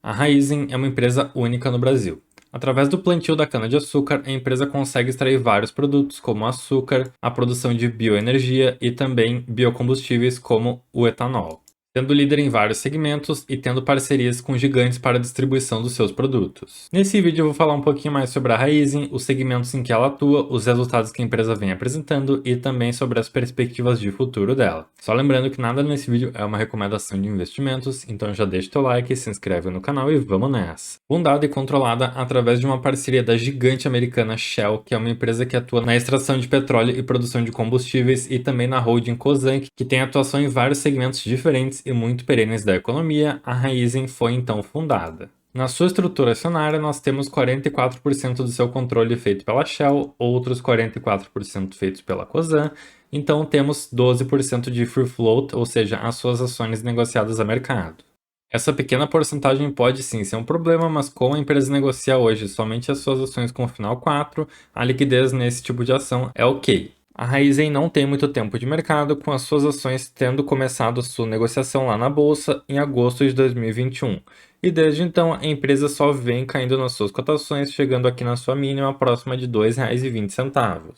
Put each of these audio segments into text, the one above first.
A Raízen é uma empresa única no Brasil. Através do plantio da cana-de-açúcar, a empresa consegue extrair vários produtos, como açúcar, a produção de bioenergia e também biocombustíveis, como o etanol, sendo líder em vários segmentos e tendo parcerias com gigantes para a distribuição dos seus produtos. Nesse vídeo eu vou falar um pouquinho mais sobre a Raízen, os segmentos em que ela atua, os resultados que a empresa vem apresentando e também sobre as perspectivas de futuro dela. Só lembrando que nada nesse vídeo é uma recomendação de investimentos, então já deixa teu like, se inscreve no canal e vamos nessa! Fundada e controlada através de uma parceria da gigante americana Shell, que é uma empresa que atua na extração de petróleo e produção de combustíveis, e também na holding Cosan, que tem atuação em vários segmentos diferentes e muito perenes da economia, a Raízen foi então fundada. Na sua estrutura acionária, nós temos 44% do seu controle feito pela Shell, outros 44% feitos pela Cosan, então temos 12% de free float, ou seja, as suas ações negociadas a mercado. Essa pequena porcentagem pode sim ser um problema, mas como a empresa negocia hoje somente as suas ações com o final 4, a liquidez nesse tipo de ação é ok. A Raízen não tem muito tempo de mercado, com as suas ações tendo começado sua negociação lá na bolsa em agosto de 2021. E desde então a empresa só vem caindo nas suas cotações, chegando aqui na sua mínima próxima de R$ 2,20.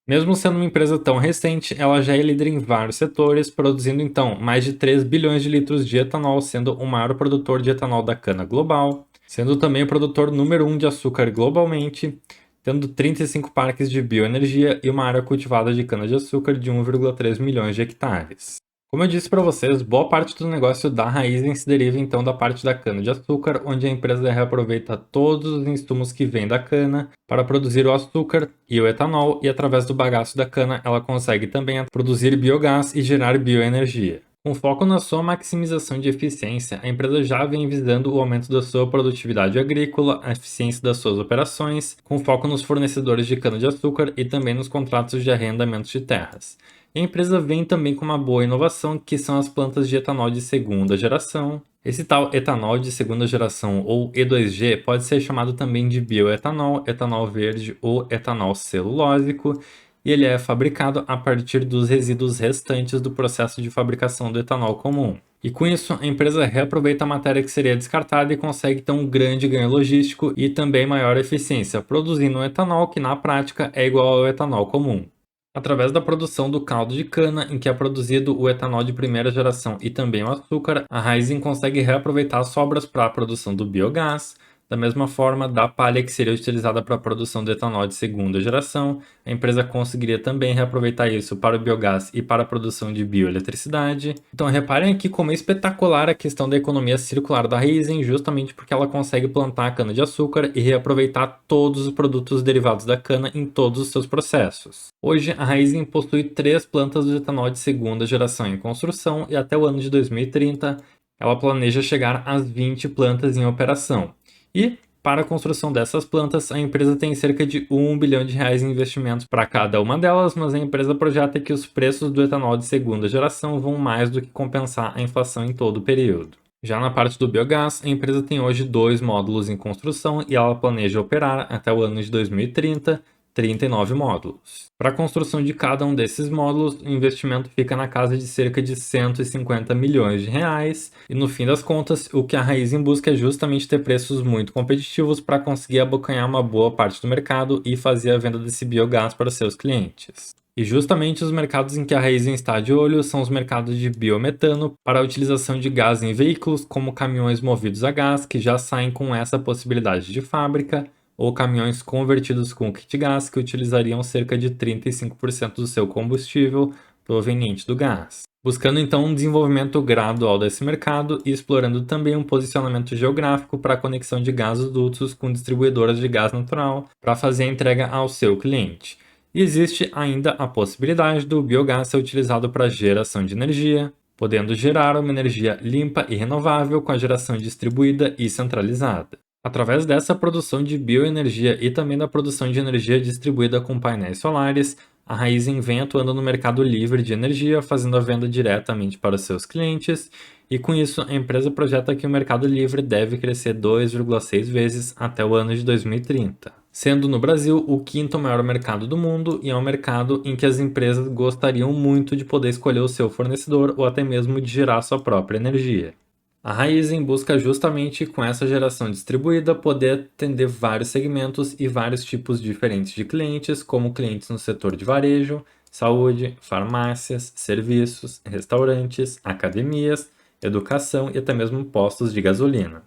Mesmo sendo uma empresa tão recente, ela já é líder em vários setores, produzindo então mais de 3 bilhões de litros de etanol, sendo o maior produtor de etanol da cana global, sendo também o produtor número 1 de açúcar globalmente, tendo 35 parques de bioenergia e uma área cultivada de cana-de-açúcar de 1,3 milhões de hectares. Como eu disse para vocês, boa parte do negócio da Raízen se deriva então da parte da cana-de-açúcar, onde a empresa reaproveita todos os insumos que vêm da cana para produzir o açúcar e o etanol, e através do bagaço da cana ela consegue também produzir biogás e gerar bioenergia. Com foco na sua maximização de eficiência, a empresa já vem visando o aumento da sua produtividade agrícola, a eficiência das suas operações, com foco nos fornecedores de cana-de-açúcar e também nos contratos de arrendamento de terras. E a empresa vem também com uma boa inovação, que são as plantas de etanol de segunda geração. Esse tal etanol de segunda geração, ou E2G, pode ser chamado também de bioetanol, etanol verde ou etanol celulósico, e ele é fabricado a partir dos resíduos restantes do processo de fabricação do etanol comum. E com isso, a empresa reaproveita a matéria que seria descartada e consegue ter um grande ganho logístico e também maior eficiência, produzindo um etanol que na prática é igual ao etanol comum. Através da produção do caldo de cana, em que é produzido o etanol de primeira geração e também o açúcar, a Raízen consegue reaproveitar as sobras para a produção do biogás. Da mesma forma, da palha que seria utilizada para a produção do etanol de segunda geração, a empresa conseguiria também reaproveitar isso para o biogás e para a produção de bioeletricidade. Então reparem aqui como é espetacular a questão da economia circular da Raízen, justamente porque ela consegue plantar a cana-de-açúcar e reaproveitar todos os produtos derivados da cana em todos os seus processos. Hoje, a Raízen possui 3 plantas de etanol de segunda geração em construção e até o ano de 2030 ela planeja chegar às 20 plantas em operação. E, para a construção dessas plantas, a empresa tem cerca de R$ 1 bilhão em investimentos para cada uma delas, mas a empresa projeta que os preços do etanol de segunda geração vão mais do que compensar a inflação em todo o período. Já na parte do biogás, a empresa tem hoje 2 módulos em construção e ela planeja operar até o ano de 2030 39 módulos. Para a construção de cada um desses módulos, o investimento fica na casa de cerca de 150 milhões de reais, e no fim das contas, o que a Raízen busca é justamente ter preços muito competitivos para conseguir abocanhar uma boa parte do mercado e fazer a venda desse biogás para seus clientes. E justamente os mercados em que a Raízen está de olho são os mercados de biometano para a utilização de gás em veículos, como caminhões movidos a gás, que já saem com essa possibilidade de fábrica, ou caminhões convertidos com kit gás, que utilizariam cerca de 35% do seu combustível proveniente do gás. Buscando então um desenvolvimento gradual desse mercado e explorando também um posicionamento geográfico para a conexão de gasodutos com distribuidoras de gás natural para fazer a entrega ao seu cliente. E existe ainda a possibilidade do biogás ser utilizado para geração de energia, podendo gerar uma energia limpa e renovável com a geração distribuída e centralizada. Através dessa produção de bioenergia e também da produção de energia distribuída com painéis solares, a Raízen vem atuando no mercado livre de energia, fazendo a venda diretamente para os seus clientes, e com isso a empresa projeta que o mercado livre deve crescer 2,6 vezes até o ano de 2030, sendo no Brasil o 5º maior mercado do mundo, e é um mercado em que as empresas gostariam muito de poder escolher o seu fornecedor ou até mesmo de gerar sua própria energia. A Raizen busca justamente com essa geração distribuída poder atender vários segmentos e vários tipos diferentes de clientes, como clientes no setor de varejo, saúde, farmácias, serviços, restaurantes, academias, educação e até mesmo postos de gasolina.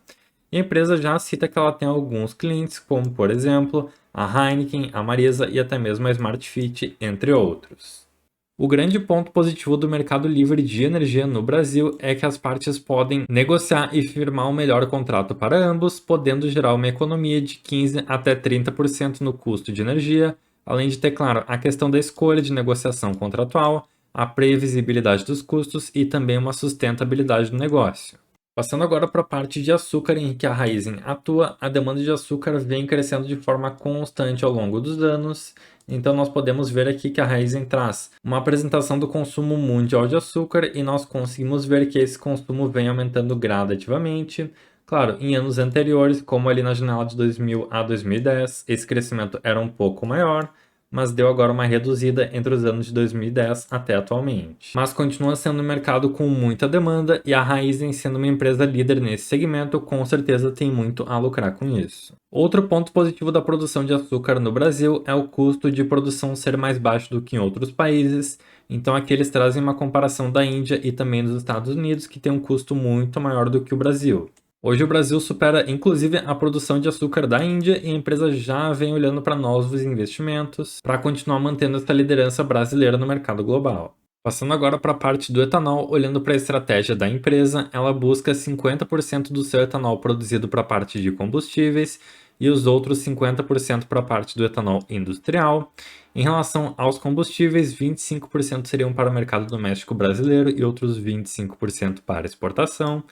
E a empresa já cita que ela tem alguns clientes, como por exemplo a Heineken, a Marisa e até mesmo a Smart Fit, entre outros. O grande ponto positivo do mercado livre de energia no Brasil é que as partes podem negociar e firmar um melhor contrato para ambos, podendo gerar uma economia de 15 até 30% no custo de energia, além de ter, claro, a questão da escolha de negociação contratual, a previsibilidade dos custos e também uma sustentabilidade do negócio. Passando agora para a parte de açúcar em que a Raízen atua, a demanda de açúcar vem crescendo de forma constante ao longo dos anos. Então nós podemos ver aqui que a Raízen traz uma apresentação do consumo mundial de açúcar e nós conseguimos ver que esse consumo vem aumentando gradativamente. Claro, em anos anteriores, como ali na janela de 2000 a 2010, esse crescimento era um pouco maior, mas deu agora uma reduzida entre os anos de 2010 até atualmente. Mas continua sendo um mercado com muita demanda e a Raízen, sendo uma empresa líder nesse segmento, com certeza tem muito a lucrar com isso. Outro ponto positivo da produção de açúcar no Brasil é o custo de produção ser mais baixo do que em outros países. Então aqui eles trazem uma comparação da Índia e também dos Estados Unidos, que tem um custo muito maior do que o Brasil. Hoje o Brasil supera inclusive a produção de açúcar da Índia e a empresa já vem olhando para novos investimentos para continuar mantendo essa liderança brasileira no mercado global. Passando agora para a parte do etanol, olhando para a estratégia da empresa, ela busca 50% do seu etanol produzido para a parte de combustíveis e os outros 50% para a parte do etanol industrial. Em relação aos combustíveis, 25% seriam para o mercado doméstico brasileiro e outros 25% para exportação.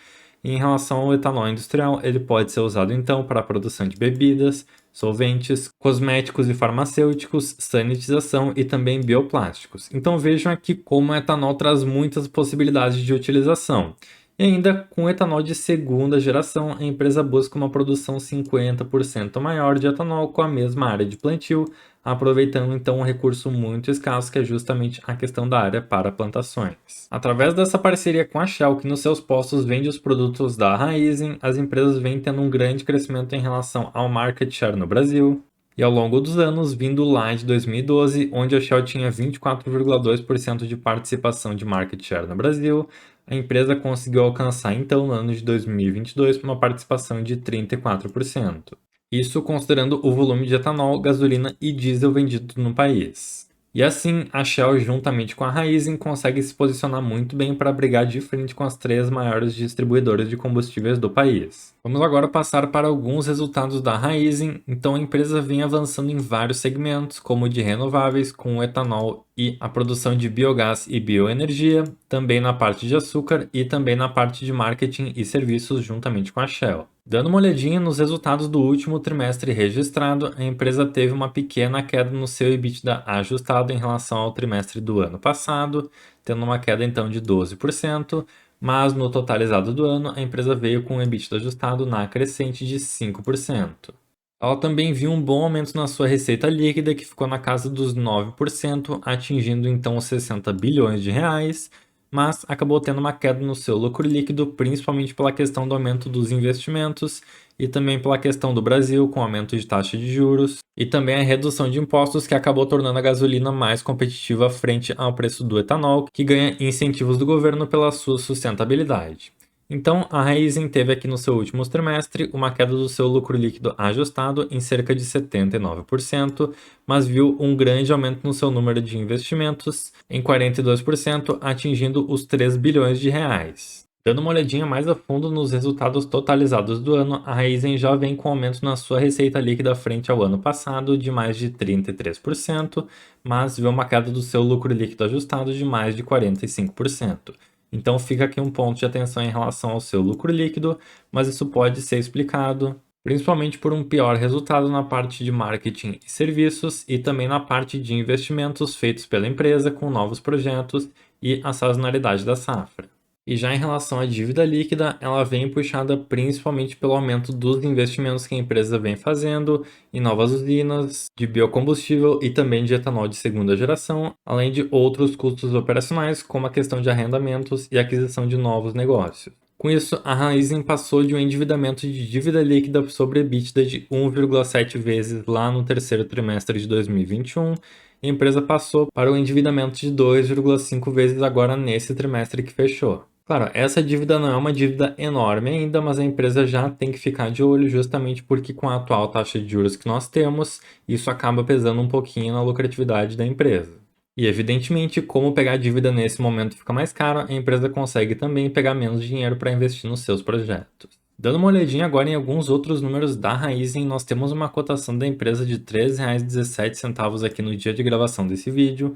E em relação ao etanol industrial, ele pode ser usado então para a produção de bebidas, solventes, cosméticos e farmacêuticos, sanitização e também bioplásticos. Então vejam aqui como o etanol traz muitas possibilidades de utilização. E ainda com etanol de segunda geração, a empresa busca uma produção 50% maior de etanol com a mesma área de plantio, aproveitando então um recurso muito escasso que é justamente a questão da área para plantações. Através dessa parceria com a Shell, que nos seus postos vende os produtos da Raízen, as empresas vêm tendo um grande crescimento em relação ao market share no Brasil. E ao longo dos anos, vindo lá de 2012, onde a Shell tinha 24,2% de participação de market share no Brasil, a empresa conseguiu alcançar então no ano de 2022 uma participação de 34%. Isso considerando o volume de etanol, gasolina e diesel vendido no país. E assim, a Shell, juntamente com a Raízen, consegue se posicionar muito bem para brigar de frente com as três maiores distribuidoras de combustíveis do país. Vamos agora passar para alguns resultados da Raízen. Então, a empresa vem avançando em vários segmentos, como o de renováveis, com o etanol e a produção de biogás e bioenergia, também na parte de açúcar e também na parte de marketing e serviços juntamente com a Shell. Dando uma olhadinha nos resultados do último trimestre registrado, a empresa teve uma pequena queda no seu EBITDA ajustado em relação ao trimestre do ano passado, tendo uma queda então de 12%, mas no totalizado do ano a empresa veio com um EBITDA ajustado na crescente de 5%. Ela também viu um bom aumento na sua receita líquida, que ficou na casa dos 9%, atingindo então os 60 bilhões de reais, mas acabou tendo uma queda no seu lucro líquido, principalmente pela questão do aumento dos investimentos e também pela questão do Brasil, com aumento de taxa de juros, e também a redução de impostos, que acabou tornando a gasolina mais competitiva frente ao preço do etanol, que ganha incentivos do governo pela sua sustentabilidade. Então, a Raízen teve aqui no seu último trimestre uma queda do seu lucro líquido ajustado em cerca de 79%, mas viu um grande aumento no seu número de investimentos em 42%, atingindo os 3 bilhões de reais. Dando uma olhadinha mais a fundo nos resultados totalizados do ano, a Raízen já vem com aumento na sua receita líquida frente ao ano passado de mais de 33%, mas viu uma queda do seu lucro líquido ajustado de mais de 45%. Então fica aqui um ponto de atenção em relação ao seu lucro líquido, mas isso pode ser explicado principalmente por um pior resultado na parte de marketing e serviços e também na parte de investimentos feitos pela empresa com novos projetos e a sazonalidade da safra. E já em relação à dívida líquida, ela vem puxada principalmente pelo aumento dos investimentos que a empresa vem fazendo em novas usinas de biocombustível e também de etanol de segunda geração, além de outros custos operacionais, como a questão de arrendamentos e aquisição de novos negócios. Com isso, a Raizen passou de um endividamento de dívida líquida sobre EBITDA de 1,7 vezes lá no terceiro trimestre de 2021, e a empresa passou para o endividamento de 2,5 vezes agora nesse trimestre que fechou. Claro, essa dívida não é uma dívida enorme ainda, mas a empresa já tem que ficar de olho justamente porque com a atual taxa de juros que nós temos, isso acaba pesando um pouquinho na lucratividade da empresa. E evidentemente, como pegar dívida nesse momento fica mais caro, a empresa consegue também pegar menos dinheiro para investir nos seus projetos. Dando uma olhadinha agora em alguns outros números da Raizen, nós temos uma cotação da empresa de R$ 3,17 aqui no dia de gravação desse vídeo.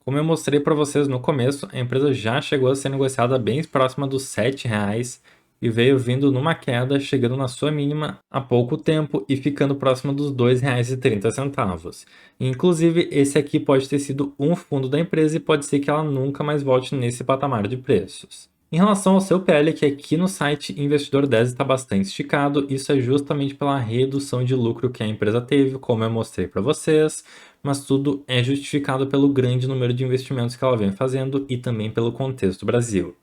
Como eu mostrei para vocês no começo, a empresa já chegou a ser negociada bem próxima dos R$ 7 e veio vindo numa queda, chegando na sua mínima há pouco tempo e ficando próxima dos R$ 2,30. Inclusive, esse aqui pode ter sido um fundo da empresa e pode ser que ela nunca mais volte nesse patamar de preços. Em relação ao seu PL, que aqui no site Investidor 10 está bastante esticado, isso é justamente pela redução de lucro que a empresa teve, como eu mostrei para vocês, mas tudo é justificado pelo grande número de investimentos que ela vem fazendo e também pelo contexto Brasil.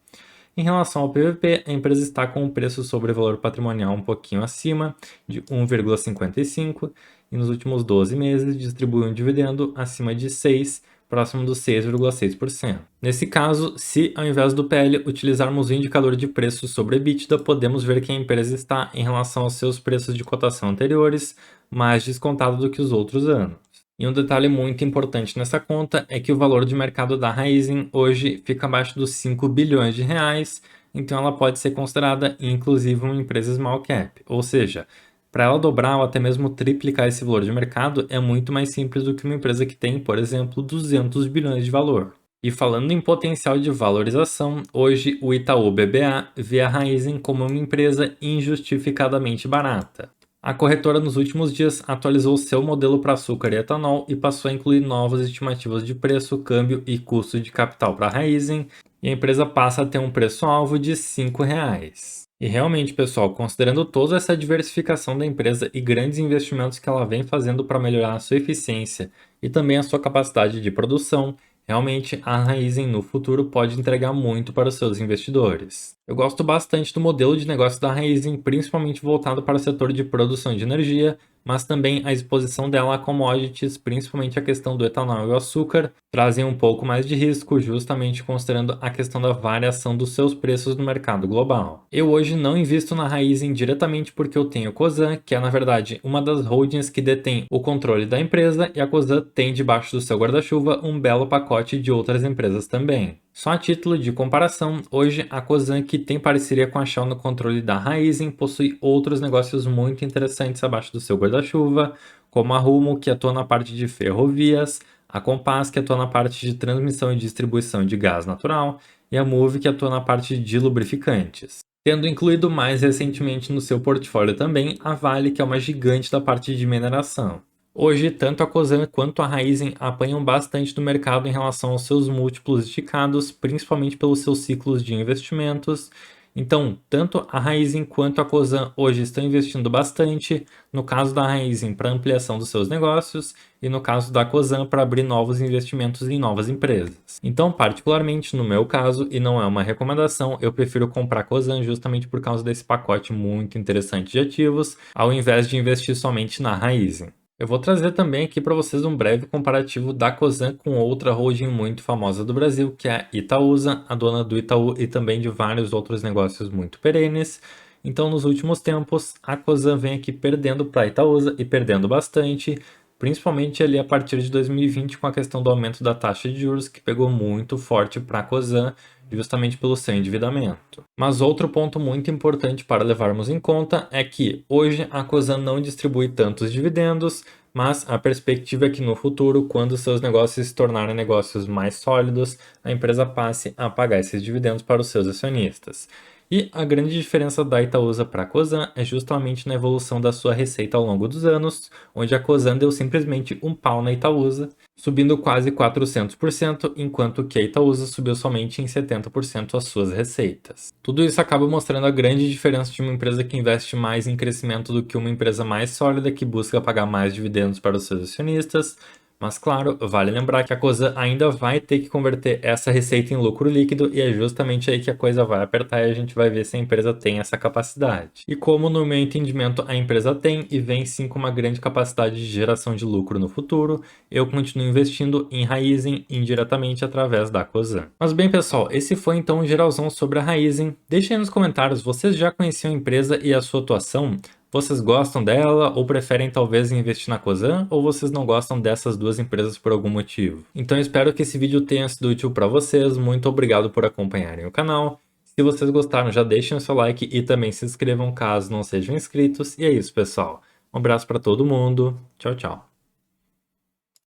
Em relação ao PVP, a empresa está com um preço sobre valor patrimonial um pouquinho acima, de 1,55, e nos últimos 12 meses distribui um dividendo acima de 6, próximo dos 6,6%. Nesse caso, se ao invés do PL utilizarmos o indicador de preço sobre EBITDA, podemos ver que a empresa está, em relação aos seus preços de cotação anteriores, mais descontado do que os outros anos. E um detalhe muito importante nessa conta é que o valor de mercado da Raizen hoje fica abaixo dos 5 bilhões de reais, então ela pode ser considerada inclusive uma empresa small cap, ou seja, para ela dobrar ou até mesmo triplicar esse valor de mercado é muito mais simples do que uma empresa que tem, por exemplo, 200 bilhões de valor. E falando em potencial de valorização, hoje o Itaú BBA vê a Raizen como uma empresa injustificadamente barata. A corretora nos últimos dias atualizou seu modelo para açúcar e etanol e passou a incluir novas estimativas de preço, câmbio e custo de capital para a Raizen, e a empresa passa a ter um preço-alvo de R$ 5,00. E realmente, pessoal, considerando toda essa diversificação da empresa e grandes investimentos que ela vem fazendo para melhorar a sua eficiência e também a sua capacidade de produção, realmente a Raizen no futuro pode entregar muito para os seus investidores. Eu gosto bastante do modelo de negócio da Raizen, principalmente voltado para o setor de produção de energia, mas também a exposição dela a commodities, principalmente a questão do etanol e o açúcar, trazem um pouco mais de risco, justamente considerando a questão da variação dos seus preços no mercado global. Eu hoje não invisto na Raizen diretamente porque eu tenho a Cosan, que é na verdade uma das holdings que detém o controle da empresa, e a Cosan tem debaixo do seu guarda-chuva um belo pacote de outras empresas também. Só a título de comparação, hoje a Cosan, que tem parceria com a Shell no controle da Raizen, possui outros negócios muito interessantes abaixo do seu guarda-chuva, como a Rumo, que atua na parte de ferrovias, a Compass, que atua na parte de transmissão e distribuição de gás natural, e a Moove, que atua na parte de lubrificantes. Tendo incluído mais recentemente no seu portfólio também a Vale, que é uma gigante da parte de mineração. Hoje, tanto a Cosan quanto a Raizen apanham bastante do mercado em relação aos seus múltiplos esticados, principalmente pelos seus ciclos de investimentos. Então, tanto a Raizen quanto a Cosan hoje estão investindo bastante, no caso da Raizen para ampliação dos seus negócios e no caso da Cosan para abrir novos investimentos em novas empresas. Então, particularmente no meu caso, e não é uma recomendação, eu prefiro comprar a Cosan justamente por causa desse pacote muito interessante de ativos, ao invés de investir somente na Raizen. Eu vou trazer também aqui para vocês um breve comparativo da Cosan com outra holding muito famosa do Brasil, que é a Itaúsa, a dona do Itaú e também de vários outros negócios muito perenes. Então, nos últimos tempos, a Cosan vem aqui perdendo para a Itaúsa e perdendo bastante, principalmente ali a partir de 2020 com a questão do aumento da taxa de juros, que pegou muito forte para a Cosan, justamente pelo seu endividamento. Mas outro ponto muito importante para levarmos em conta é que hoje a Cosan não distribui tantos dividendos, mas a perspectiva é que no futuro, quando seus negócios se tornarem negócios mais sólidos, a empresa passe a pagar esses dividendos para os seus acionistas. E a grande diferença da Itaúsa para a Cosan é justamente na evolução da sua receita ao longo dos anos, onde a Cosan deu simplesmente um pau na Itaúsa, subindo quase 400%, enquanto que a Itaúsa subiu somente em 70% as suas receitas. Tudo isso acaba mostrando a grande diferença de uma empresa que investe mais em crescimento do que uma empresa mais sólida que busca pagar mais dividendos para os seus acionistas, Mas claro, vale lembrar que a Cosan ainda vai ter que converter essa receita em lucro líquido e é justamente aí que a coisa vai apertar e a gente vai ver se a empresa tem essa capacidade. E como no meu entendimento a empresa tem e vem sim com uma grande capacidade de geração de lucro no futuro, eu continuo investindo em Raizen indiretamente através da Cosan. Mas bem pessoal, esse foi então um geralzão sobre a Raizen. Deixem aí nos comentários, vocês já conheciam a empresa e a sua atuação? Vocês gostam dela ou preferem talvez investir na Cosan ou vocês não gostam dessas duas empresas por algum motivo? Então eu espero que esse vídeo tenha sido útil para vocês. Muito obrigado por acompanharem o canal. Se vocês gostaram, já deixem o seu like e também se inscrevam caso não sejam inscritos. E é isso, pessoal. Um abraço para todo mundo. Tchau, tchau.